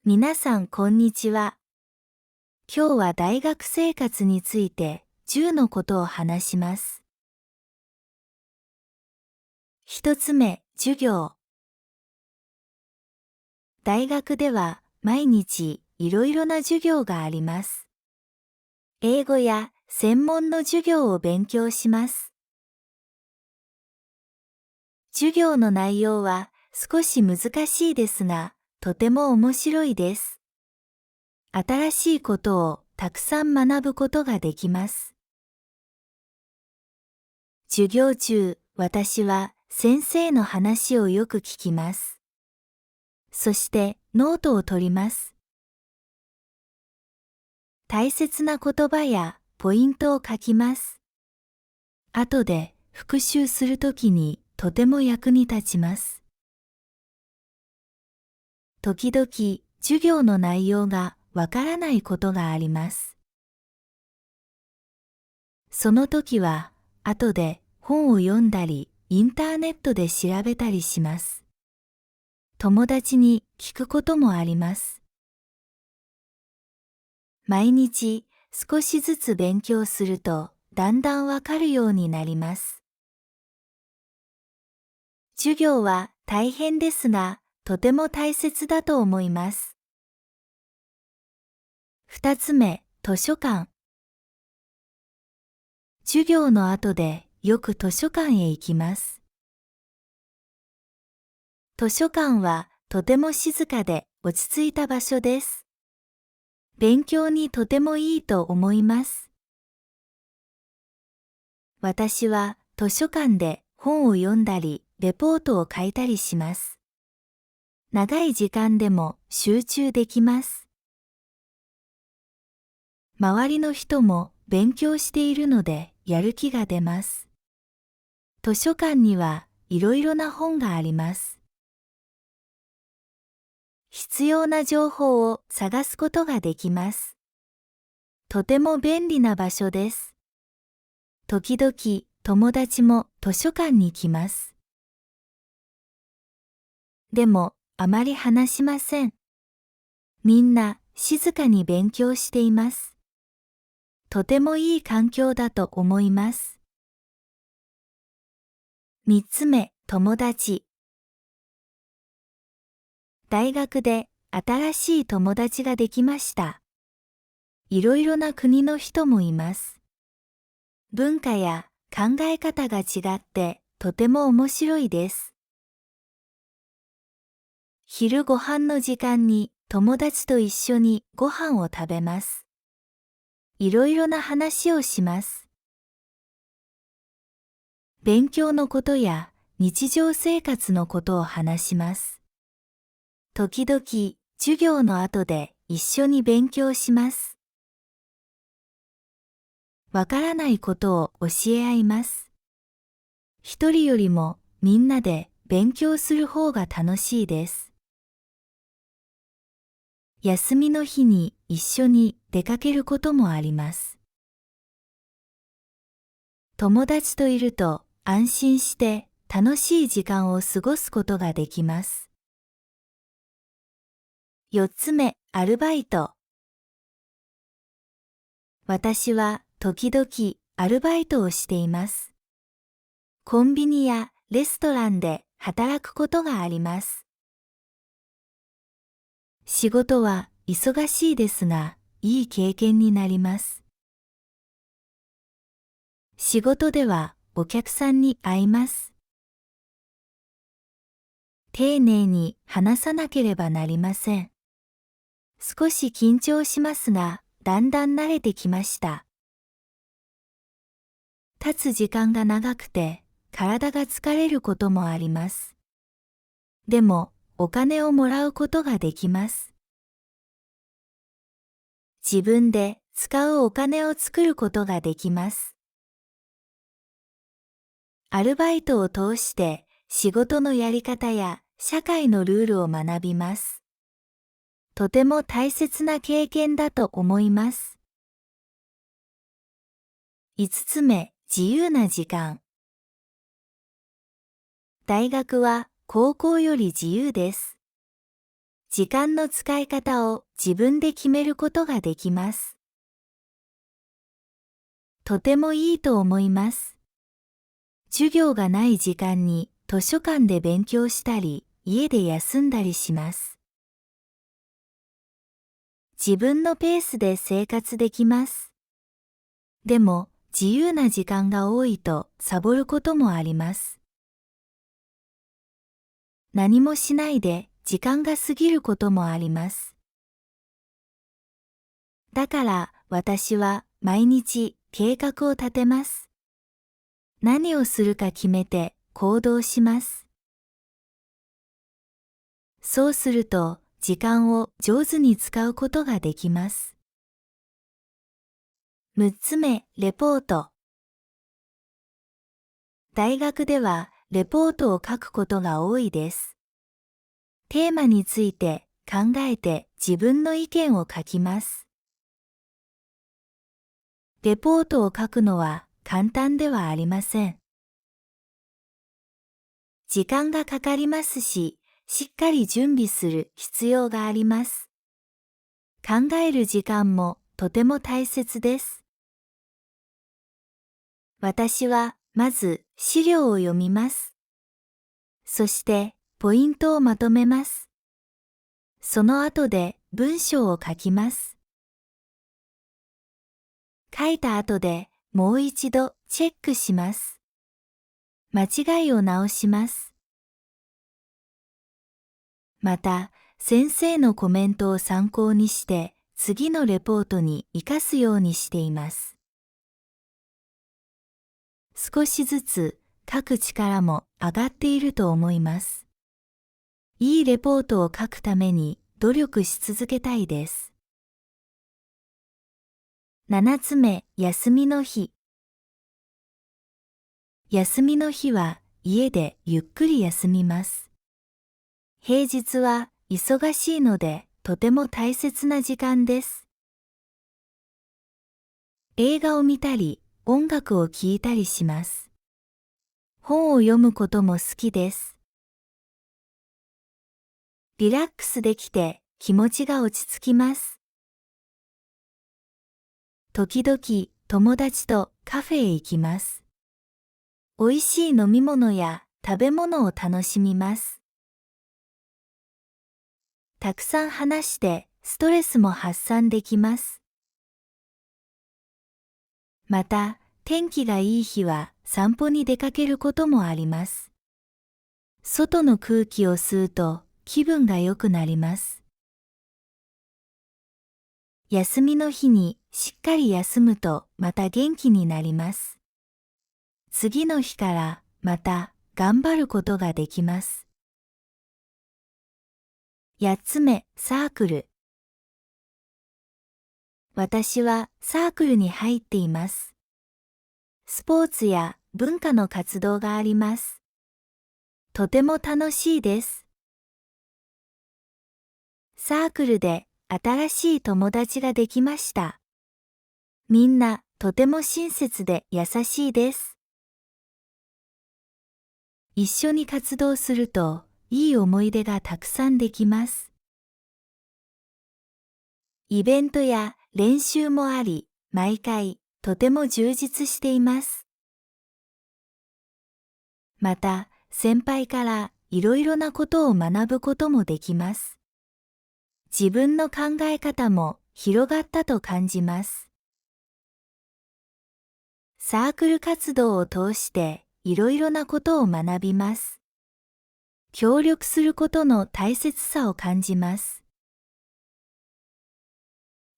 皆さんこんにちは。今日は大学生活について10のことを話します。一つ目、授業。大学では毎日いろいろな授業があります。英語や専門の授業を勉強します。授業の内容は少し難しいですが、とても面白いです。新しいことをたくさん学ぶことができます。授業中、私は先生の話をよく聞きます。そしてノートを取ります。大切な言葉やポイントを書きます。後で復習するときにとても役に立ちます。時々授業の内容がわからないことがあります。その時は後で本を読んだりインターネットで調べたりします。友達に聞くこともあります。毎日少しずつ勉強するとだんだんわかるようになります。授業は大変ですが、とても大切だと思います。二つ目、図書館。授業の後でよく図書館へ行きます。図書館はとても静かで落ち着いた場所です。勉強にとてもいいと思います。私は図書館で本を読んだり、レポートを書いたりします。長い時間でも集中できます。周りの人も勉強しているのでやる気が出ます。図書館にはいろいろな本があります。必要な情報を探すことができます。とても便利な場所です。時々友達も図書館に来ます。でもあまり話しません。みんな静かに勉強しています。とてもいい環境だと思います。三つ目、友達。大学で新しい友達ができました。いろいろな国の人もいます。文化や考え方が違ってとても面白いです。昼ご飯の時間に友達と一緒にご飯を食べます。いろいろな話をします。勉強のことや日常生活のことを話します。時々授業の後で一緒に勉強します。わからないことを教え合います。一人よりもみんなで勉強する方が楽しいです。休みの日に一緒に出かけることもあります。友達といると安心して楽しい時間を過ごすことができます。四つ目、アルバイト。私は時々アルバイトをしています。コンビニやレストランで働くことがあります。仕事は忙しいですが、いい経験になります。仕事ではお客さんに会います。丁寧に話さなければなりません。少し緊張しますが、だんだん慣れてきました。立つ時間が長くて、体が疲れることもあります。でも、お金をもらうことができます。自分で使うお金を作ることができます。アルバイトを通して仕事のやり方や社会のルールを学びます。とても大切な経験だと思います。五つ目、自由な時間。大学は高校より自由です。時間の使い方を自分で決めることができます。とてもいいと思います。授業がない時間に図書館で勉強したり、家で休んだりします。自分のペースで生活できます。でも、自由な時間が多いとサボることもあります。何もしないで時間が過ぎることもあります。だから私は毎日計画を立てます。何をするか決めて行動します。そうすると時間を上手に使うことができます。6つ目、レポート。大学ではレポートを書くことが多いです。テーマについて考えて自分の意見を書きます。レポートを書くのは簡単ではありません。時間がかかりますし、しっかり準備する必要があります。考える時間もとても大切です。私はまず資料を読みます。そしてポイントをまとめます。その後で文章を書きます。書いた後でもう一度チェックします。間違いを直します。また、先生のコメントを参考にして次のレポートに活かすようにしています。少しずつ書く力も上がっていると思います。いいレポートを書くために努力し続けたいです。7つ目、休みの日。休みの日は家でゆっくり休みます。平日は忙しいのでとても大切な時間です。映画を見たり、音楽を聴いたりします。本を読むことも好きです。リラックスできて気持ちが落ち着きます。時々友達とカフェへ行きます。美味しい飲み物や食べ物を楽しみます。たくさん話してストレスも発散できます。また、天気がいい日は散歩に出かけることもあります。外の空気を吸うと気分が良くなります。休みの日にしっかり休むとまた元気になります。次の日からまた頑張ることができます。8つ目、サークル。私はサークルに入っています。スポーツや文化の活動があります。とても楽しいです。サークルで新しい友達ができました。みんなとても親切で優しいです。一緒に活動するといい思い出がたくさんできます。イベントや練習もあり、毎回とても充実しています。また、先輩からいろいろなことを学ぶこともできます。自分の考え方も広がったと感じます。サークル活動を通していろいろなことを学びます。協力することの大切さを感じます。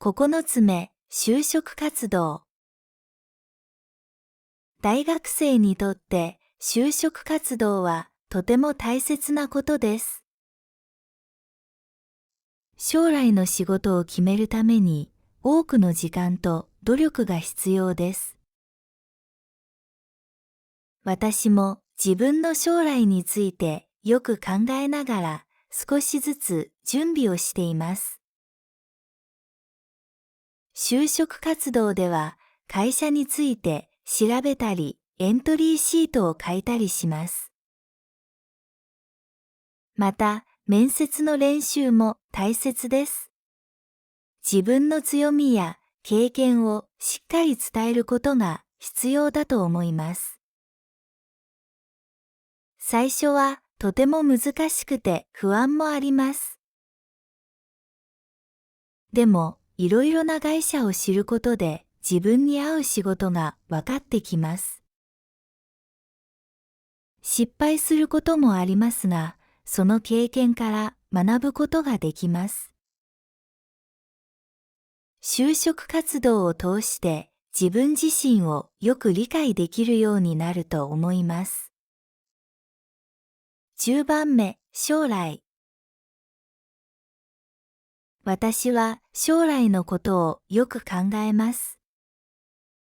9つ目、就職活動。大学生にとって就職活動はとても大切なことです。将来の仕事を決めるために多くの時間と努力が必要です。私も自分の将来についてよく考えながら少しずつ準備をしています。就職活動では会社について調べたりエントリーシートを書いたりします。また面接の練習も大切です。自分の強みや経験をしっかり伝えることが必要だと思います。最初はとても難しくて不安もあります。でも、いろいろな会社を知ることで自分に合う仕事が分かってきます。失敗することもありますが、その経験から学ぶことができます。就職活動を通して自分自身をよく理解できるようになると思います。10番目、将来。私は将来のことをよく考えます。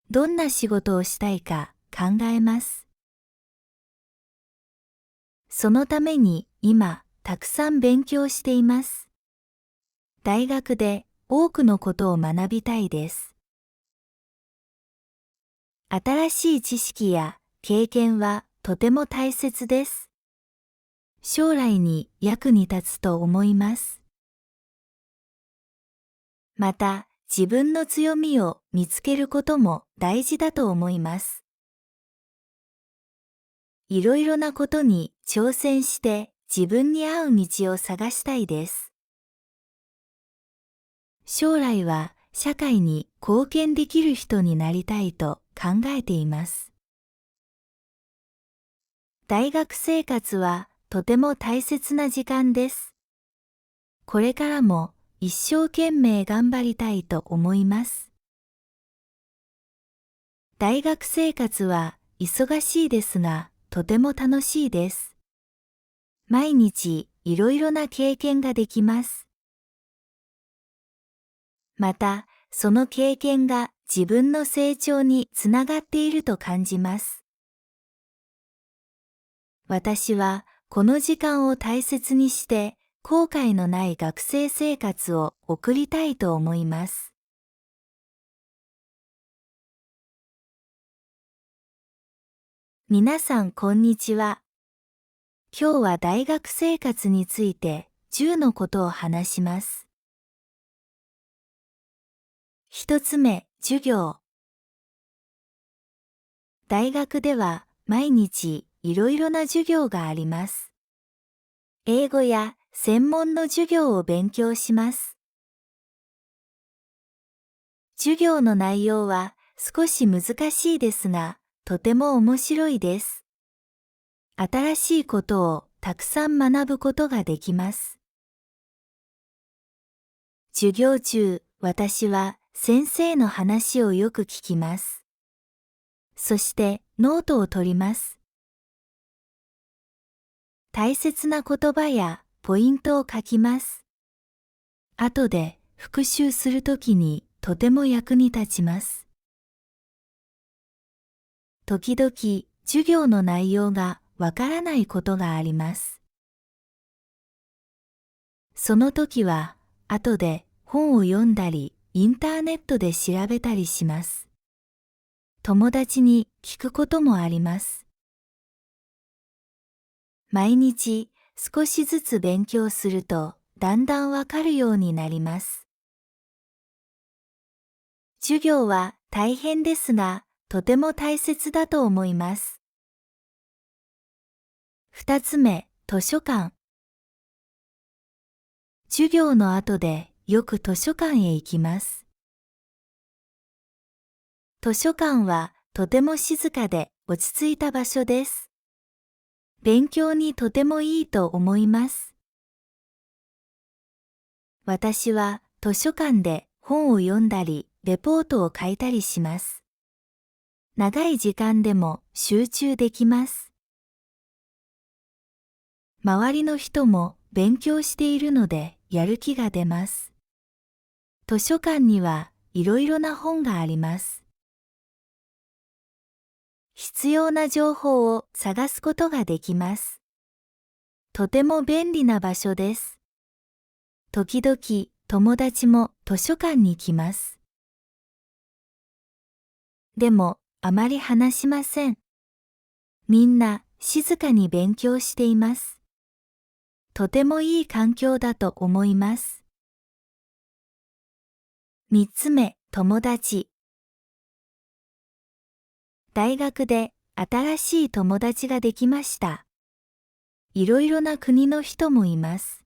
どんな仕事をしたいか考えます。そのために今、たくさん勉強しています。大学で多くのことを学びたいです。新しい知識や経験はとても大切です。将来に役に立つと思います。また、自分の強みを見つけることも大事だと思います。いろいろなことに挑戦して自分に合う道を探したいです。将来は社会に貢献できる人になりたいと考えています。大学生活はとても大切な時間です。これからも一生懸命頑張りたいと思います。大学生活は忙しいですが、とても楽しいです。毎日いろいろな経験ができます。また、その経験が自分の成長につながっていると感じます。私はこの時間を大切にして後悔のない学生生活を送りたいと思います。皆さんこんにちは。今日は大学生活について10のことを話します。一つ目、授業。大学では毎日いろいろな授業があります。英語や専門の授業を勉強します。授業の内容は少し難しいですが、とても面白いです。新しいことをたくさん学ぶことができます。授業中、私は先生の話をよく聞きます。そしてノートを取ります。大切な言葉やポイントを書きます。後で復習するときにとても役に立ちます。時々授業の内容がわからないことがあります。その時は後で本を読んだりインターネットで調べたりします。友達に聞くこともあります。毎日少しずつ勉強するとだんだんわかるようになります。授業は大変ですが、とても大切だと思います。二つ目、図書館。授業の後でよく図書館へ行きます。図書館はとても静かで落ち着いた場所です。勉強にとてもいいと思います。私は図書館で本を読んだり、レポートを書いたりします。長い時間でも集中できます。周りの人も勉強しているのでやる気が出ます。図書館にはいろいろな本があります。必要な情報を探すことができます。とても便利な場所です。時々友達も図書館に来ます。でもあまり話しません。みんな静かに勉強しています。とてもいい環境だと思います。3つ目、友達。大学で新しい友達ができました。いろいろな国の人もいます。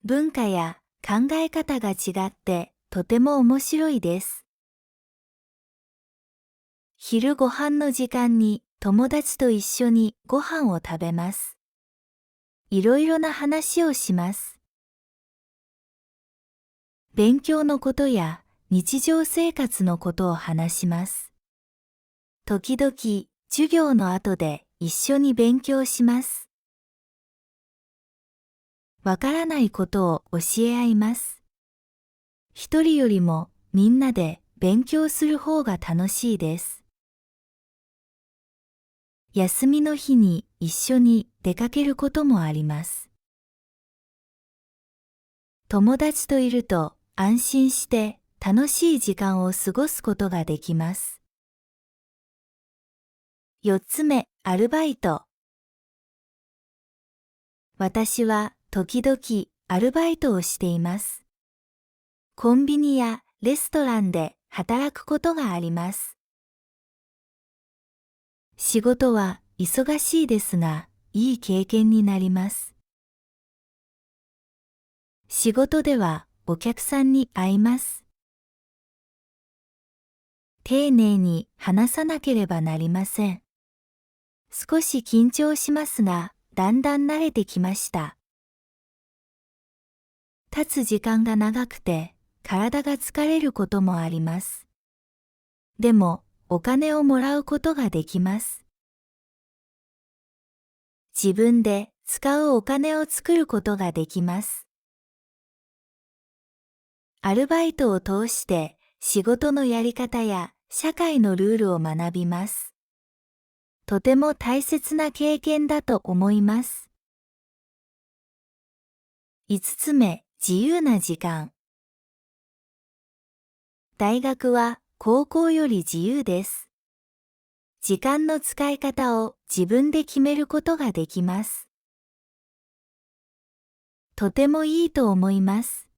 文化や考え方が違ってとても面白いです。昼ご飯の時間に友達と一緒にご飯を食べます。いろいろな話をします。勉強のことや日常生活のことを話します。時々、授業の後で一緒に勉強します。わからないことを教え合います。一人よりもみんなで勉強する方が楽しいです。休みの日に一緒に出かけることもあります。友達といると安心して楽しい時間を過ごすことができます。4つ目、アルバイト。私は時々アルバイトをしています。コンビニやレストランで働くことがあります。仕事は忙しいですが、いい経験になります。仕事ではお客さんに会います。丁寧に話さなければなりません。少し緊張しますが、だんだん慣れてきました。立つ時間が長くて、体が疲れることもあります。でも、お金をもらうことができます。自分で使うお金を作ることができます。アルバイトを通して仕事のやり方や社会のルールを学びます。とても大切な経験だと思います。5つ目、自由な時間。大学は高校より自由です。時間の使い方を自分で決めることができます。とてもいいと思います。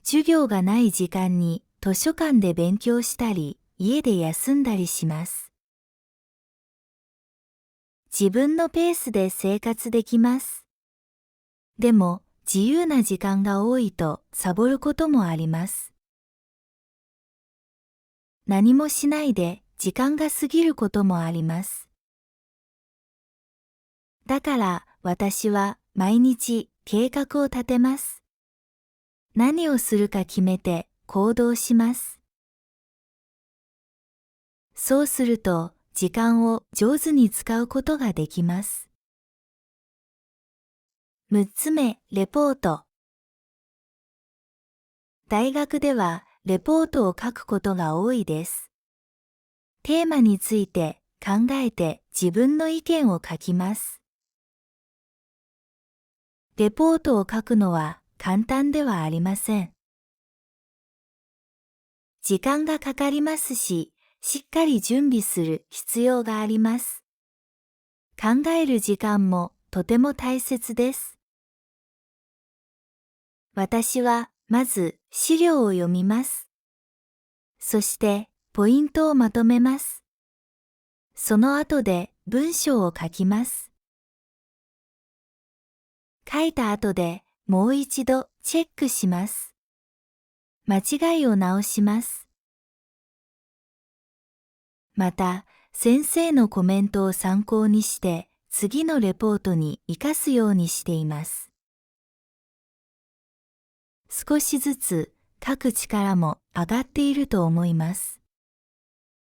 授業がない時間に図書館で勉強したり、家で休んだりします。自分のペースで生活できます。でも、自由な時間が多いとサボることもあります。何もしないで時間が過ぎることもあります。だから私は毎日計画を立てます。何をするか決めて行動します。そうすると時間を上手に使うことができます。6つ目、レポート。大学ではレポートを書くことが多いです。テーマについて考えて自分の意見を書きます。レポートを書くのは簡単ではありません。時間がかかりますし、しっかり準備する必要があります。考える時間もとても大切です。私はまず資料を読みます。そしてポイントをまとめます。その後で文章を書きます。書いた後でもう一度チェックします。間違いを直します。また、先生のコメントを参考にして次のレポートに活かすようにしています。少しずつ書く力も上がっていると思います。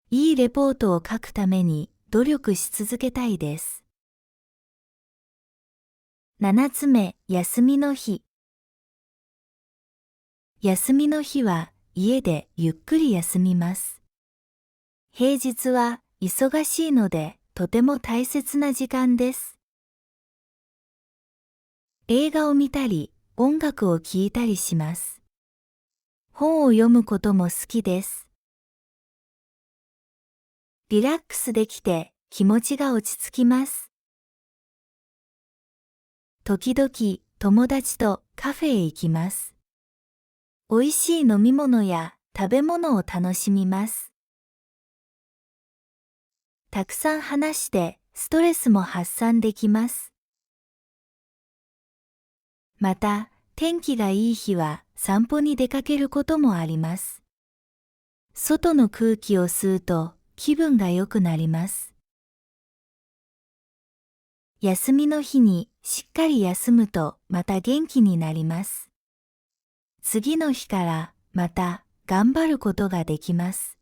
いいレポートを書くために努力し続けたいです。7つ目、休みの日。休みの日は家でゆっくり休みます。平日は忙しいのでとても大切な時間です。映画を見たり、音楽を聴いたりします。本を読むことも好きです。リラックスできて気持ちが落ち着きます。時々友達とカフェへ行きます。美味しい飲み物や食べ物を楽しみます。たくさん話してストレスも発散できます。また、天気がいい日は散歩に出かけることもあります。外の空気を吸うと気分が良くなります。休みの日にしっかり休むとまた元気になります。次の日からまた頑張ることができます。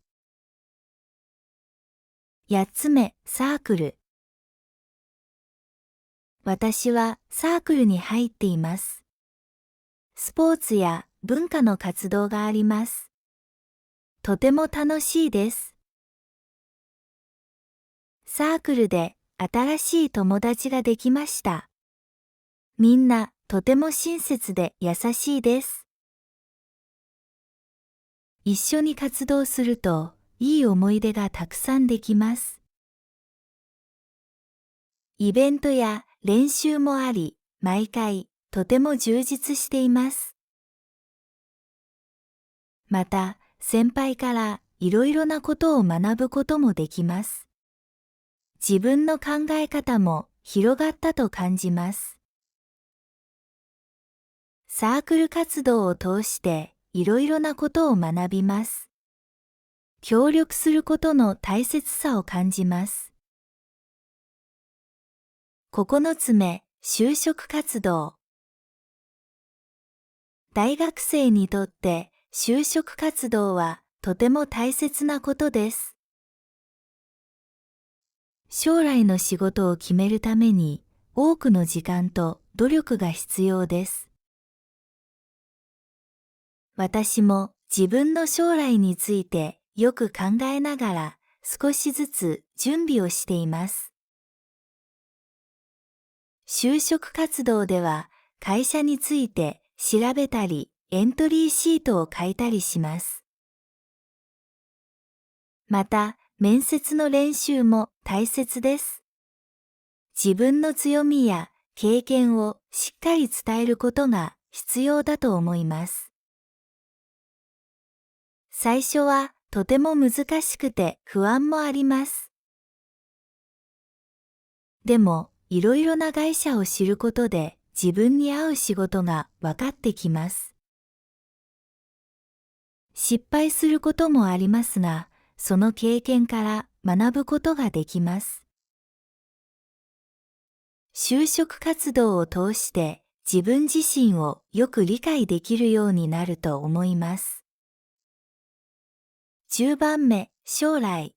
8つ目、サークル。私はサークルに入っています。スポーツや文化の活動があります。とても楽しいです。サークルで新しい友達ができました。みんなとても親切で優しいです。一緒に活動するといい思い出がたくさんできます。イベントや練習もあり、毎回とても充実しています。また、先輩からいろいろなことを学ぶこともできます。自分の考え方も広がったと感じます。サークル活動を通していろいろなことを学びます。協力することの大切さを感じます。9つ目、就職活動。大学生にとって就職活動はとても大切なことです。将来の仕事を決めるために多くの時間と努力が必要です。私も自分の将来についてよく考えながら少しずつ準備をしています。就職活動では会社について調べたりエントリーシートを書いたりします。また、面接の練習も大切です。自分の強みや経験をしっかり伝えることが必要だと思います。最初はとても難しくて不安もあります。でも、いろいろな会社を知ることで自分に合う仕事が分かってきます。失敗することもありますが、その経験から学ぶことができます。就職活動を通して自分自身をよく理解できるようになると思います。10番目、将来。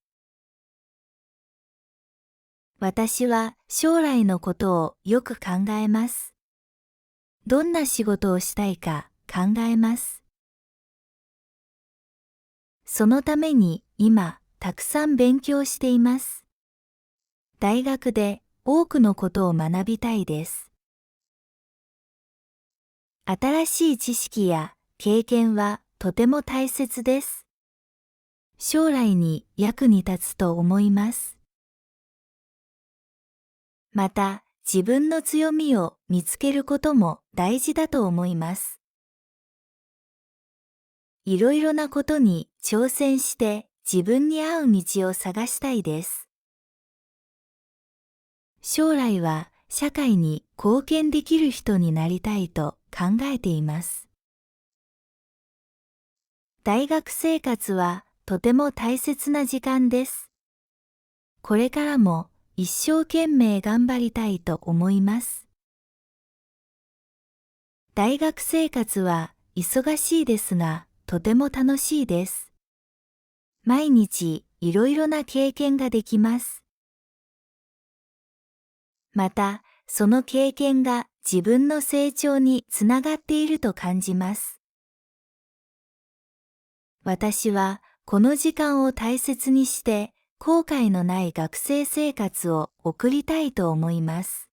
私は将来のことをよく考えます。どんな仕事をしたいか考えます。そのために今、たくさん勉強しています。大学で多くのことを学びたいです。新しい知識や経験はとても大切です。将来に役に立つと思います。また、自分の強みを見つけることも大事だと思います。いろいろなことに挑戦して自分に合う道を探したいです。将来は社会に貢献できる人になりたいと考えています。大学生活はとても大切な時間です。これからも一生懸命頑張りたいと思います。大学生活は忙しいですが、とても楽しいです。毎日いろいろな経験ができます。また、その経験が自分の成長につながっていると感じます。私はこの時間を大切にして、後悔のない学生生活を送りたいと思います。